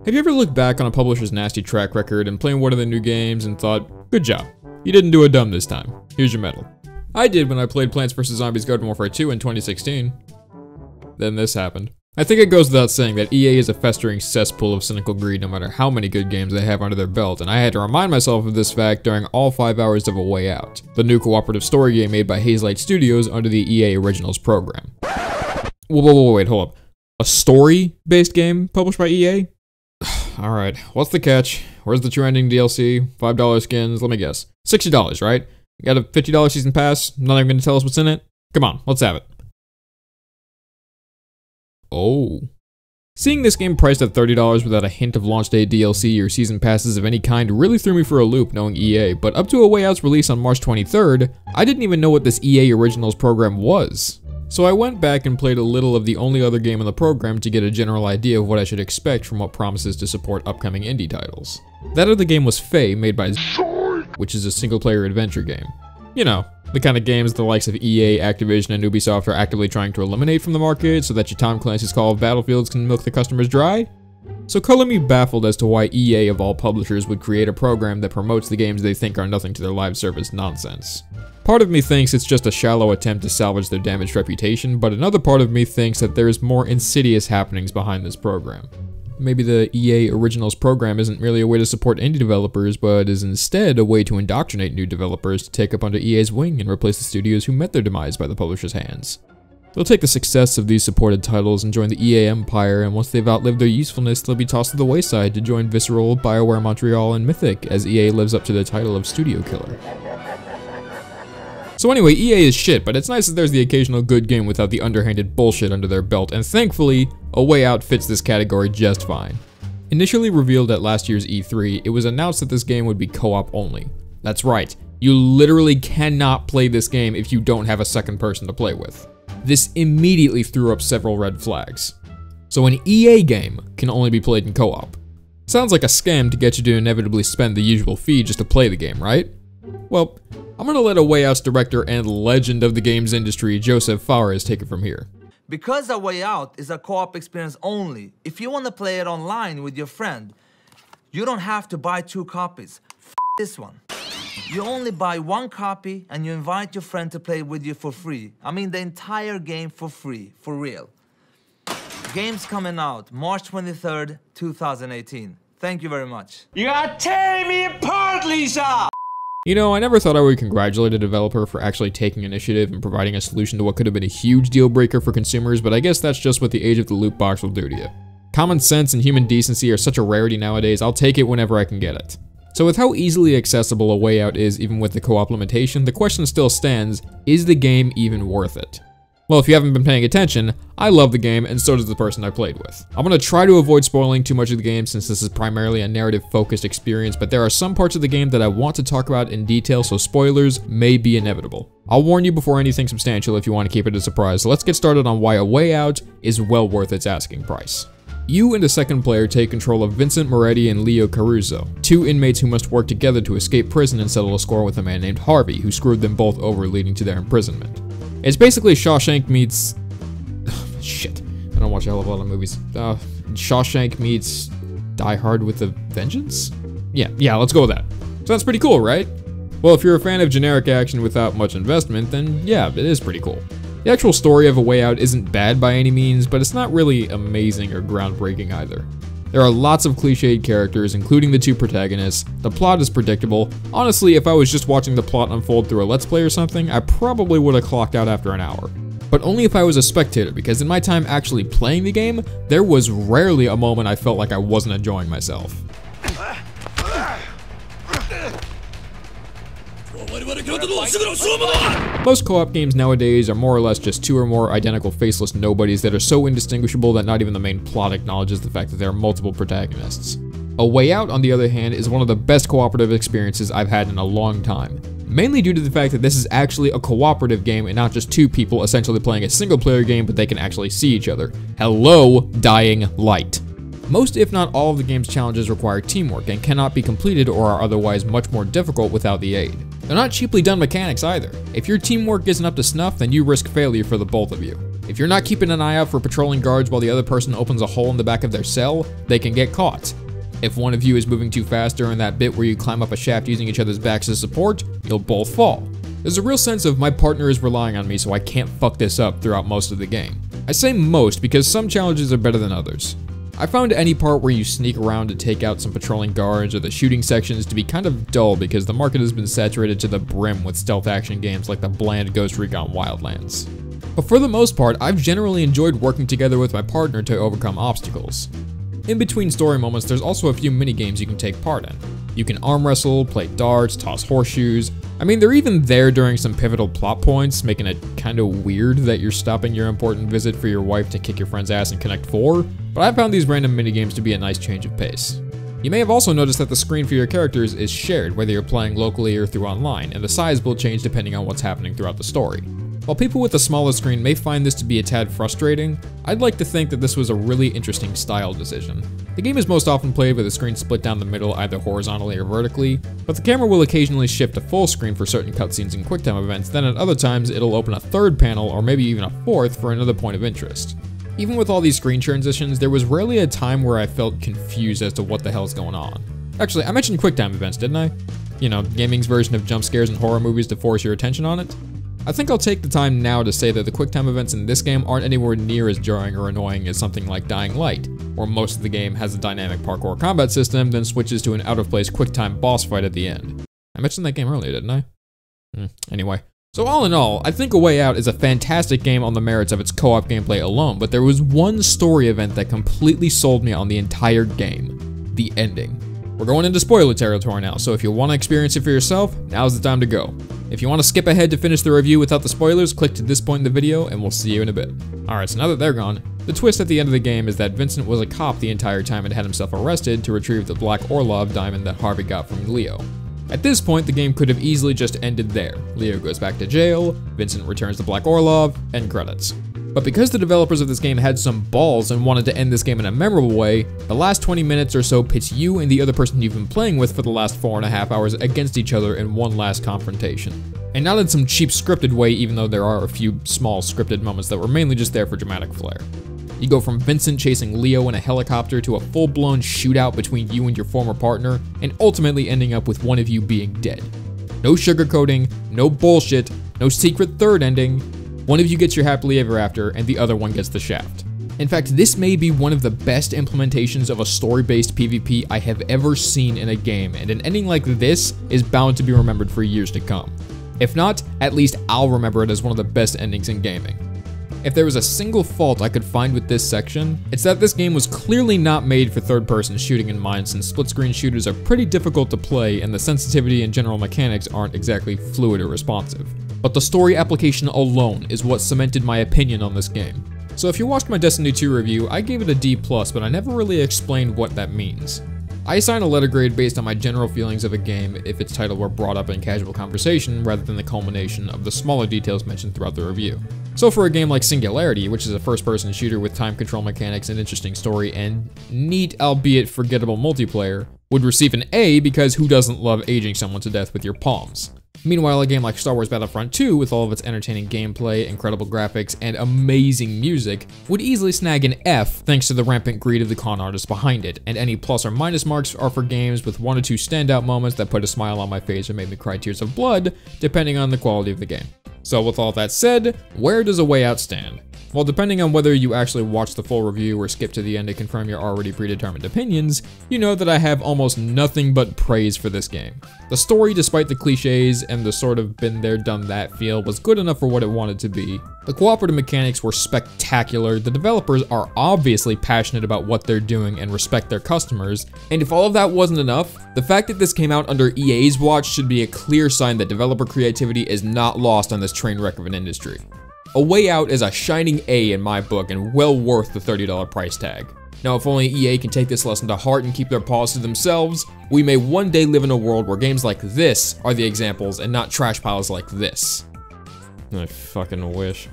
Have you ever looked back on a publisher's nasty track record and playing one of the new games and thought, good job, you didn't do a dumb this time, here's your medal? I did when I played Plants vs. Zombies Garden Warfare 2 in 2016. Then this happened. I think it goes without saying that EA is a festering cesspool of cynical greed no matter how many good games they have under their belt, and I had to remind myself of this fact during all 5 hours of A Way Out, the new cooperative story game made by Hazelight Studios under the EA Originals program. Wait, hold up. A story-based game published by EA? Alright, what's the catch? Where's the true ending DLC? $5 skins, let me guess. $60, right? You got a $50 season pass? Not even gonna tell us what's in it? Come on, let's have it. Oh. Seeing this game priced at $30 without a hint of launch day DLC or season passes of any kind really threw me for a loop knowing EA, but up to A Way Out's release on March 23rd, I didn't even know what this EA Originals program was. So I went back and played a little of the only other game in the program to get a general idea of what I should expect from what promises to support upcoming indie titles. That other game was Fae, made by Zoink, which is a single-player adventure game. You know, the kind of games the likes of EA, Activision, and Ubisoft are actively trying to eliminate from the market so that your Tom Clancy's Call of Battlefields can milk the customers dry? So color me baffled as to why EA of all publishers would create a program that promotes the games they think are nothing to their live service nonsense. Part of me thinks it's just a shallow attempt to salvage their damaged reputation, but another part of me thinks that there's more insidious happenings behind this program. Maybe the EA Originals program isn't really a way to support indie developers, but is instead a way to indoctrinate new developers to take up under EA's wing and replace the studios who met their demise by the publisher's hands. They'll take the success of these supported titles and join the EA empire, and once they've outlived their usefulness, they'll be tossed to the wayside to join Visceral, BioWare Montreal, and Mythic as EA lives up to their title of studio killer. So anyway, EA is shit, but it's nice that there's the occasional good game without the underhanded bullshit under their belt, and thankfully, A Way Out fits this category just fine. Initially revealed at last year's E3, it was announced that this game would be co-op only. That's right, you literally cannot play this game if you don't have a second person to play with. This immediately threw up several red flags. So an EA game can only be played in co-op. Sounds like a scam to get you to inevitably spend the usual fee just to play the game, right? Well, I'm gonna let A Way Out's director and legend of the games industry, Joseph Fares, take it from here. Because A Way Out is a co-op experience only, if you want to play it online with your friend, you don't have to buy 2 copies. This one. You only buy 1 copy and you invite your friend to play with you for free. I mean the entire game for free, for real. Game's coming out March 23rd, 2018. Thank you very much. You are tearing me apart, Lisa! You know, I never thought I would congratulate a developer for actually taking initiative and providing a solution to what could have been a huge deal breaker for consumers, but I guess that's just what the age of the loot box will do to you. Common sense and human decency are such a rarity nowadays, I'll take it whenever I can get it. So with how easily accessible A Way Out is even with the co-op limitation, the question still stands, is the game even worth it? Well, if you haven't been paying attention, I love the game and so does the person I played with. I'm gonna try to avoid spoiling too much of the game since this is primarily a narrative-focused experience, but there are some parts of the game that I want to talk about in detail, so spoilers may be inevitable. I'll warn you before anything substantial if you want to keep it a surprise, so let's get started on why A Way Out is well worth its asking price. You and a second player take control of Vincent Moretti and Leo Caruso, 2 inmates who must work together to escape prison and settle a score with a man named Harvey, who screwed them both over, leading to their imprisonment. It's basically Shawshank meets... shit, I don't watch a hell of a lot of movies. Shawshank meets Die Hard with a Vengeance? Yeah, let's go with that. So that's pretty cool, right? Well, if you're a fan of generic action without much investment, then yeah, it is pretty cool. The actual story of A Way Out isn't bad by any means, but it's not really amazing or groundbreaking either. There are lots of cliched characters, including the 2 protagonists. The plot is predictable. Honestly, if I was just watching the plot unfold through a Let's Play or something, I probably would have clocked out after an hour. But only if I was a spectator, because in my time actually playing the game, there was rarely a moment I felt like I wasn't enjoying myself. Most co-op games nowadays are more or less just 2 or more identical faceless nobodies that are so indistinguishable that not even the main plot acknowledges the fact that there are multiple protagonists. A Way Out, on the other hand, is one of the best cooperative experiences I've had in a long time, mainly due to the fact that this is actually a cooperative game and not just 2 people essentially playing a single player game, but they can actually see each other. Hello, Dying Light. Most if not all of the game's challenges require teamwork and cannot be completed or are otherwise much more difficult without the aid. They're not cheaply done mechanics either. If your teamwork isn't up to snuff, then you risk failure for the both of you. If you're not keeping an eye out for patrolling guards while the other person opens a hole in the back of their cell, they can get caught. If one of you is moving too fast during that bit where you climb up a shaft using each other's backs as support, you'll both fall. There's a real sense of my partner is relying on me so I can't fuck this up throughout most of the game. I say most because some challenges are better than others. I found any part where you sneak around to take out some patrolling guards or the shooting sections to be kind of dull because the market has been saturated to the brim with stealth action games like the bland Ghost Recon Wildlands. But for the most part, I've generally enjoyed working together with my partner to overcome obstacles. In between story moments, there's also a few mini-games you can take part in. You can arm wrestle, play darts, toss horseshoes. I mean, they're even there during some pivotal plot points, making it kinda weird that you're stopping your important visit for your wife to kick your friend's ass in Connect 4, but I found these random mini-games to be a nice change of pace. You may have also noticed that the screen for your characters is shared, whether you're playing locally or through online, and the size will change depending on what's happening throughout the story. While people with a smaller screen may find this to be a tad frustrating, I'd like to think that this was a really interesting style decision. The game is most often played with a screen split down the middle either horizontally or vertically, but the camera will occasionally shift to full screen for certain cutscenes and QuickTime events, then at other times it'll open a third panel or maybe even a fourth for another point of interest. Even with all these screen transitions, there was rarely a time where I felt confused as to what the hell's going on. Actually, I mentioned QuickTime events, didn't I? You know, gaming's version of jump scares in horror movies to force your attention on it. I think I'll take the time now to say that the QuickTime events in this game aren't anywhere near as jarring or annoying as something like Dying Light, where most of the game has a dynamic parkour combat system, then switches to an out-of-place QuickTime boss fight at the end. I mentioned that game earlier, didn't I? Anyway. So all in all, I think A Way Out is a fantastic game on the merits of its co-op gameplay alone, but there was one story event that completely sold me on the entire game: the ending. We're going into spoiler territory now, so if you want to experience it for yourself, now's the time to go. If you want to skip ahead to finish the review without the spoilers, click to this point in the video and we'll see you in a bit. Alright, so now that they're gone, the twist at the end of the game is that Vincent was a cop the entire time and had himself arrested to retrieve the Black Orlov diamond that Harvey got from Leo. At this point, the game could have easily just ended there. Leo goes back to jail, Vincent returns the Black Orlov, end credits. But because the developers of this game had some balls and wanted to end this game in a memorable way, the last 20 minutes or so pits you and the other person you've been playing with for the last 4.5 hours against each other in one last confrontation. And not in some cheap scripted way, even though there are a few small scripted moments that were mainly just there for dramatic flair. You go from Vincent chasing Leo in a helicopter to a full-blown shootout between you and your former partner, and ultimately ending up with one of you being dead. No sugarcoating, no bullshit, no secret third ending. One of you gets your happily ever after, and the other one gets the shaft. In fact, this may be one of the best implementations of a story-based PvP I have ever seen in a game, and an ending like this is bound to be remembered for years to come. If not, at least I'll remember it as one of the best endings in gaming. If there was a single fault I could find with this section, it's that this game was clearly not made for third-person shooting in mind, since split-screen shooters are pretty difficult to play and the sensitivity and general mechanics aren't exactly fluid or responsive. But the story application alone is what cemented my opinion on this game. So if you watched my Destiny 2 review, I gave it a D+, but I never really explained what that means. I assign a letter grade based on my general feelings of a game if its title were brought up in casual conversation rather than the culmination of the smaller details mentioned throughout the review. So for a game like Singularity, which is a first-person shooter with time control mechanics and interesting story and neat, albeit forgettable multiplayer, would receive an A because who doesn't love aging someone to death with your palms? Meanwhile, a game like Star Wars Battlefront 2, with all of its entertaining gameplay, incredible graphics, and amazing music, would easily snag an F thanks to the rampant greed of the con artists behind it, and any plus or minus marks are for games with 1 or 2 standout moments that put a smile on my face or made me cry tears of blood, depending on the quality of the game. So with all that said, where does A Way Out stand? Well, depending on whether you actually watch the full review or skip to the end to confirm your already predetermined opinions, you know that I have almost nothing but praise for this game. The story, despite the cliches and the sort of been there done that feel, was good enough for what it wanted to be. The cooperative mechanics were spectacular, the developers are obviously passionate about what they're doing and respect their customers, and if all of that wasn't enough, the fact that this came out under EA's watch should be a clear sign that developer creativity is not lost on this train wreck of an industry. A Way Out is a shining A in my book and well worth the $30 price tag. Now, if only EA can take this lesson to heart and keep their paws to themselves, we may one day live in a world where games like this are the examples and not trash piles like this. I fucking wish.